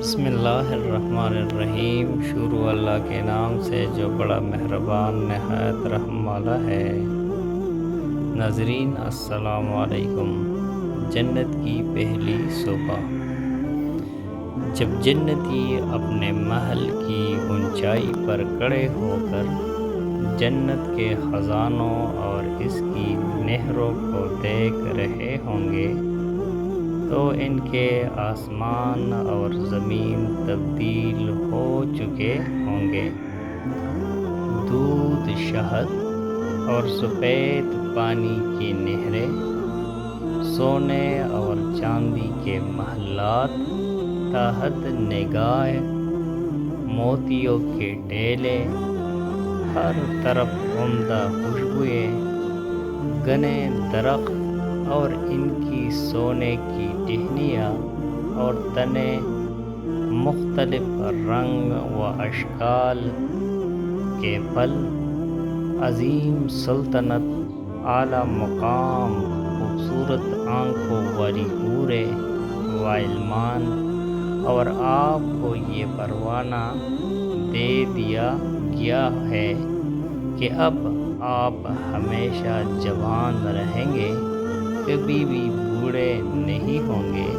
بسم اللہ الرحمن الرحیم۔ شروع اللہ کے نام سے جو بڑا مہربان نہایت رحم والا ہے۔ ناظرین السلام علیکم۔ جنت کی پہلی صبح۔ جب جنتی اپنے محل کی اونچائی پر کھڑے ہو کر جنت کے خزانوں اور اس کی نہروں کو دیکھ رہے ہوں گے تو ان کے آسمان اور زمین تبدیل ہو چکے ہوں گے۔ دودھ، شہد اور سفید پانی کی نہریں، سونے اور چاندی کے محلات، تحت نگاہ موتیوں کے ٹیلے، ہر طرف عمدہ خوشبوئیں، گھنے درخت اور ان کی سونے کی ٹہنیاں اور تنے، مختلف رنگ و اشکال کے پھل، عظیم سلطنت، اعلیٰ مقام، خوبصورت آنکھوں والی حوریں و غلمان، اور آپ کو یہ پروانہ دے دیا گیا ہے کہ اب آپ ہمیشہ جوان رہیں گے، کبھی بھی بوڑھے نہیں ہوں گے،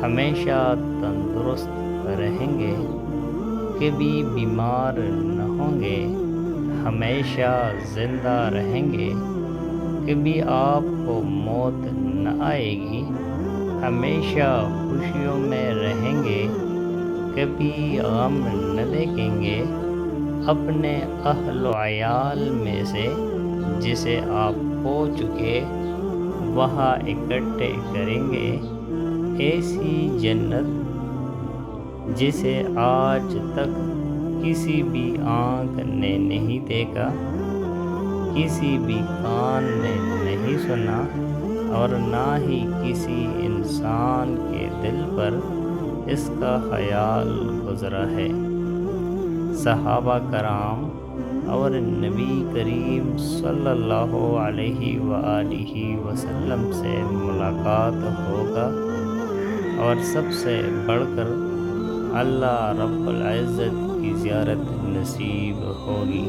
ہمیشہ تندرست رہیں گے، کبھی بیمار نہ ہوں گے، ہمیشہ زندہ رہیں گے، کبھی آپ کو موت نہ آئے گی، ہمیشہ خوشیوں میں رہیں گے، کبھی غم نہ دیکھیں گے، اپنے اہل و عیال میں سے جسے آپ کھو چکے وہاں اکٹھے کریں گے۔ ایسی جنت جسے آج تک کسی بھی آنکھ نے نہیں دیکھا، کسی بھی کان نے نہیں سنا، اور نہ ہی کسی انسان کے دل پر اس کا خیال گزرا ہے۔ صحابہ کرام اور نبی کریم صلی اللہ علیہ وآلہ وسلم سے ملاقات ہوگا، اور سب سے بڑھ کر اللہ رب العزت کی زیارت نصیب ہوگی،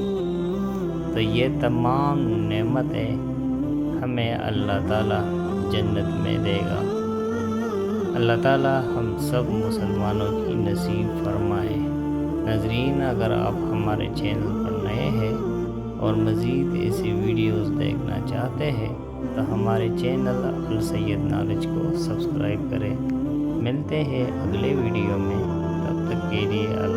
تو یہ تمام نعمتیں ہمیں اللہ تعالیٰ جنت میں دے گا۔ اللہ تعالیٰ ہم سب مسلمانوں کی نصیب فرمائے۔ ناظرین، اگر آپ ہمارے چینل پر نئے ہیں اور مزید ایسی ویڈیوز دیکھنا چاہتے ہیں تو ہمارے چینل السید نالج کو سبسکرائب کریں۔ ملتے ہیں اگلے ویڈیو میں، تب تک کے لیے اللہ